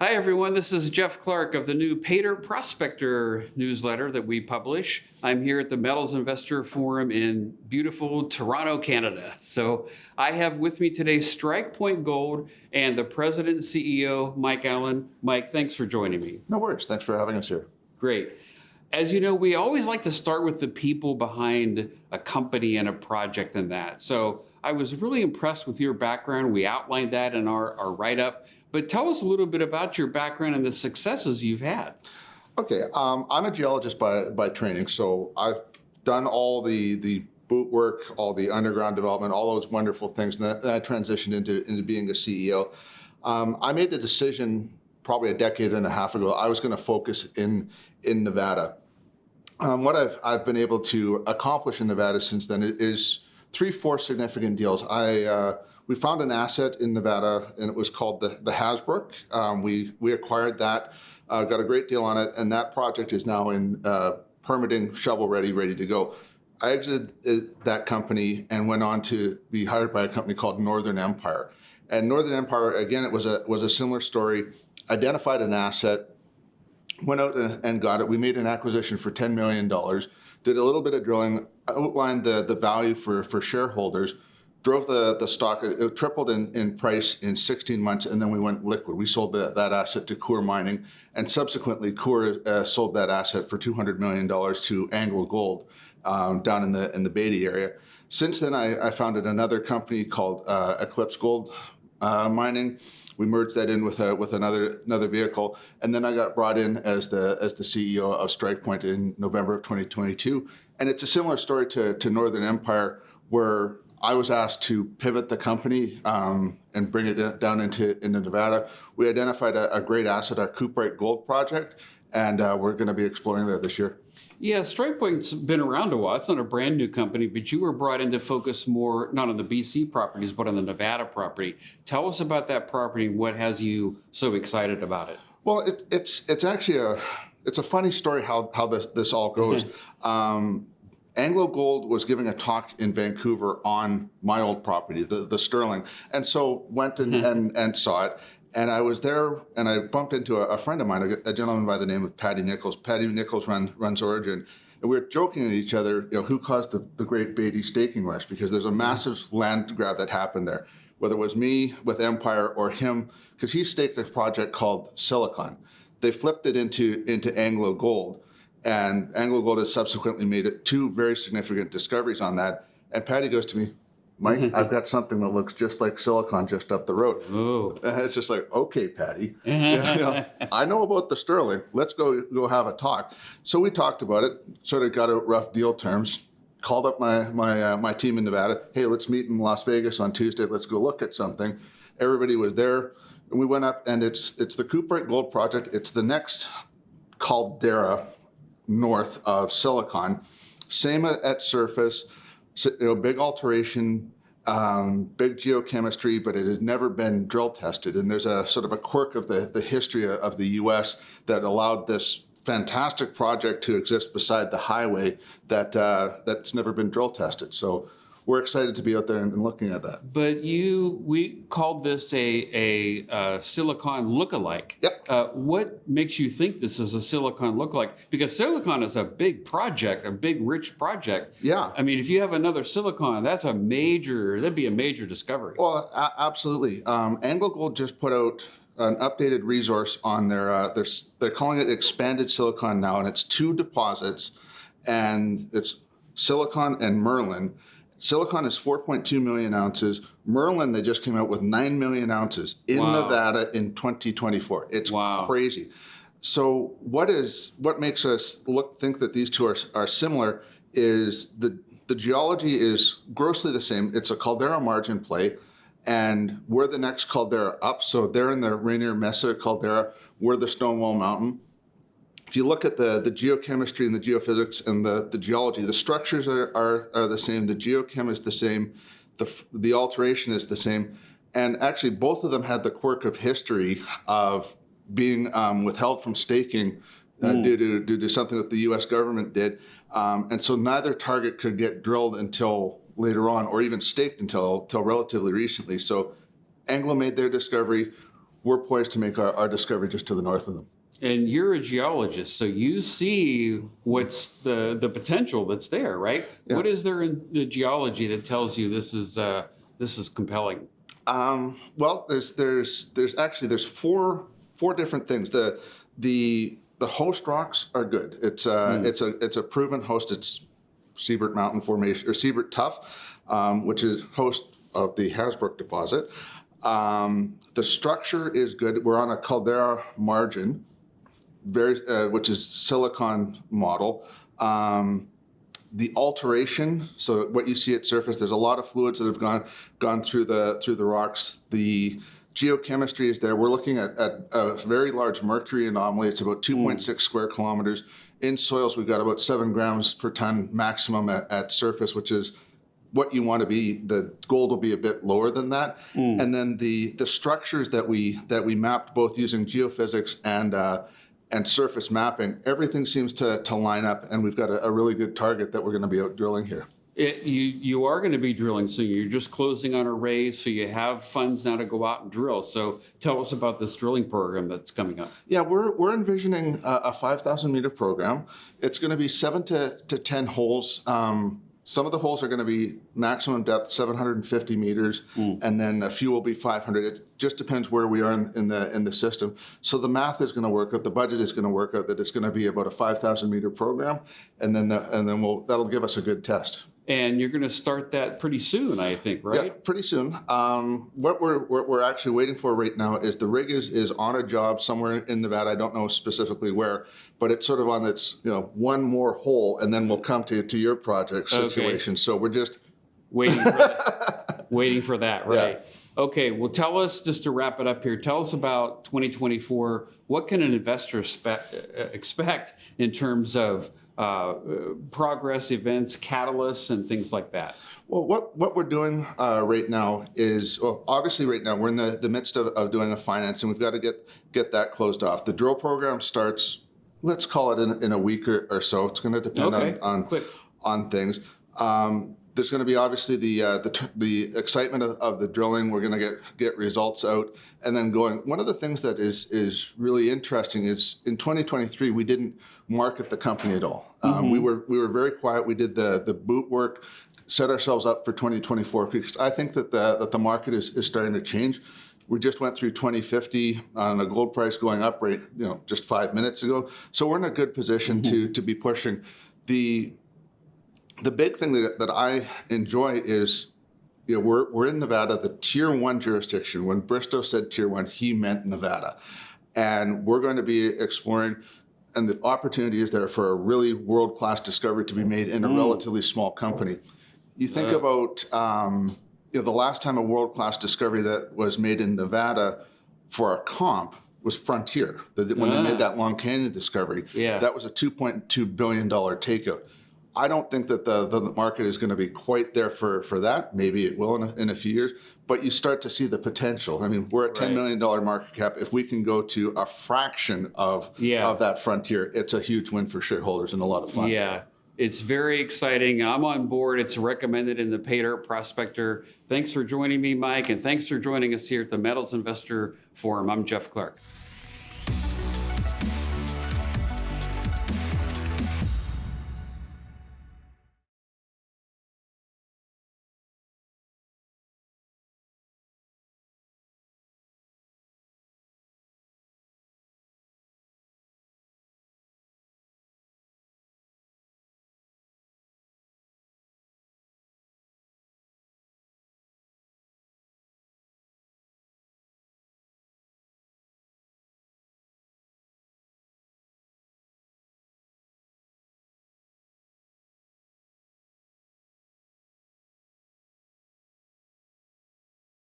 Hi, everyone. This is Jeff Clark of the new Paydirt Prospector newsletter that we publish. I'm here at the Metals Investor Forum in beautiful Toronto, Canada. So I have with me today Strikepoint Gold and the president and CEO, Mike Allen. Mike, thanks for joining me. No worries. Thanks for having us here. Great. As you know, we always like to start with the people behind a company and a project and that. So I was really impressed with your background. We outlined that in our write-up. But tell us a little bit about your background and the successes you've had. Okay, I'm a geologist by training, so I've done all the boot work, all the underground development, all those wonderful things, and then I transitioned into being a CEO. I made the decision probably a decade and a half ago. I was going to focus in Nevada. What I've been able to accomplish in Nevada since then is 3-4 significant deals. We found an asset in Nevada, and it was called the Hasbrook. We acquired that, got a great deal on it, and that project is now in permitting, shovel ready to go. I exited that company and went on to be hired by a company called Northern Empire. And Northern Empire, again, it was a similar story. Identified an asset, went out and got it. We made an acquisition for $10 million, did a little bit of drilling, outlined the value for shareholders, drove the stock. It tripled in price in 16 months, and then we went liquid. We sold that asset to Coeur Mining, and subsequently Coeur sold that asset for $200 million to Anglo Gold down in the Beatty area. Since then, I founded another company called Eclipse Gold Mining. We merged that in with another vehicle, and then I got brought in as the CEO of Strikepoint in November of 2022. And it's a similar story to Northern Empire, where I was asked to pivot the company and bring it down into Nevada. We identified a great asset, our Cuprite gold project, and we're going to be exploring that this year. Yeah, Strikepoint's been around a while. It's not a brand new company, but you were brought in to focus more, not on the BC properties, but on the Nevada property. Tell us about that property. What has you so excited about it? Well, it's actually a funny story how this all goes. Anglo Gold was giving a talk in Vancouver on my old property, the Sterling, and so went and saw it. And I was there, and I bumped into a friend of mine, a gentleman by the name of Paddy Nichols. Paddy Nichols runs Origin, and we were joking at each other, who caused the Great Beatty staking rush, because there's a massive land grab that happened there. Whether it was me with Empire or him, because he staked a project called Silicon. They flipped it into Anglo Gold. And Anglo Gold has subsequently made it 2 very significant discoveries on that. And Paddy goes to me, Mike, I've got something that looks just like Silicon just up the road. Ooh. And it's just like, okay, Paddy, I know about the Sterling. Let's go have a talk. So we talked about it, sort of got a rough deal terms, called up my team in Nevada. Hey, let's meet in Las Vegas on Tuesday. Let's go look at something. Everybody was there. And we went up, and it's the Cuprite Gold project. It's the next caldera north of Silicon. Same at surface, big alteration, big geochemistry, but it has never been drill tested. And there's a sort of a quirk of the history of the U.S. that allowed this fantastic project to exist beside the highway that's never been drill tested. So we're excited to be out there and looking at that. But we called this a silicon lookalike. Yep. What makes you think this is a silicon lookalike? Because silicon is a big project, a big, rich project. Yeah. I mean, if you have another silicon, that'd be a major discovery. Well, absolutely. Anglo Gold just put out an updated resource on they're calling it expanded silicon now, and it's 2 deposits, and it's Silicon and Merlin. Silicon is 4.2 million ounces. Merlin, they just came out with 9 million ounces in Nevada in 2024. It's crazy. So what makes us think that these 2 are similar is the geology is grossly the same. It's a caldera margin play, and we're the next caldera up. So they're in the Rainier Mesa caldera. We're the Stonewall Mountain. If you look at the geochemistry and the geophysics and the geology, the structures are the same, the geochem is the same, the alteration is the same, and actually both of them had the quirk of history of being withheld from staking due to something that the U.S. government did, and so neither target could get drilled until later on, or even staked until relatively recently. So Anglo made their discovery. we're poised to make our discovery just to the north of them. And you're a geologist, so you see what's the potential that's there, right? Yeah. What is there in the geology that tells you this is compelling? Well, there's actually four different things. The host rocks are good. It's a proven host. It's Siebert Mountain Formation or Siebert Tuff, which is host of the Hasbrook deposit. The structure is good. We're on a caldera margin, which is silicon model. The alteration, so what you see at surface, there's a lot of fluids that have gone through the rocks. The geochemistry is there. We're looking at a very large mercury anomaly. It's about 2.6 square kilometers. In soils, we've got about 7 grams per ton maximum at surface, which is what you want to be. The gold will be a bit lower than that. And then the structures that we mapped both using geophysics and surface mapping, everything seems to line up, and we've got a really good target that we're going to be out drilling here. You are going to be drilling soon. You're just closing on a raise, so you have funds now to go out and drill. So tell us about this drilling program that's coming up. Yeah, we're envisioning a 5,000 meter program. It's going to be 7 to 10 holes. Some of the holes are going to be maximum depth 750 meters, and then a few will be 500. It just depends where we are in the system. So the math is going to work out. The budget is going to work out that it's going to be about a 5,000 meter program, and then that'll give us a good test. And you're going to start that pretty soon, I think, right? Yeah, pretty soon. What we're actually waiting for right now is the rig is on a job somewhere in Nevada. I don't know specifically where, but it's sort of on its one more hole, and then we'll come to your project situation. Okay. So we're just waiting for that. Waiting for that, right? Yeah. Okay. Well, tell us, just to wrap it up here. Tell us about 2024. What can an investor expect in terms of progress, events, catalysts, and things like that? Well, what we're doing right now is, obviously right now we're in the midst of doing a financing. We've got to get that closed off. The drill program starts, let's call it in a week or so. It's going to depend on things. There's going to be obviously the excitement of the drilling. We're going to get results out and then going. One of the things that is really interesting is in 2023 we didn't market the company at all. We were very quiet. We did the boot work, set ourselves up for 2024 because I think that the market is starting to change. We just went through 2050 on a gold price going up just 5 minutes ago. So we're in a good position to be pushing. The big thing that I enjoy is, we're in Nevada, the tier 1 jurisdiction. When Bristow said tier 1, he meant Nevada. And we're going to be exploring, and the opportunity is there for a really world-class discovery to be made in a relatively small company. You think about the last time a world-class discovery that was made in Nevada for a comp was Frontier. When they made that Long Canyon discovery, that was a $2.2 billion takeout. I don't think that the market is going to be quite there for that. Maybe it will in a few years, but you start to see the potential. I mean, we're at $10 million market cap. If we can go to a fraction of that Frontier, it's a huge win for shareholders and a lot of fun. Yeah, it's very exciting. I'm on board. It's recommended in the Paydirt Prospector. Thanks for joining me, Mike, and thanks for joining us here at the Metals Investor Forum. I'm Jeff Clark.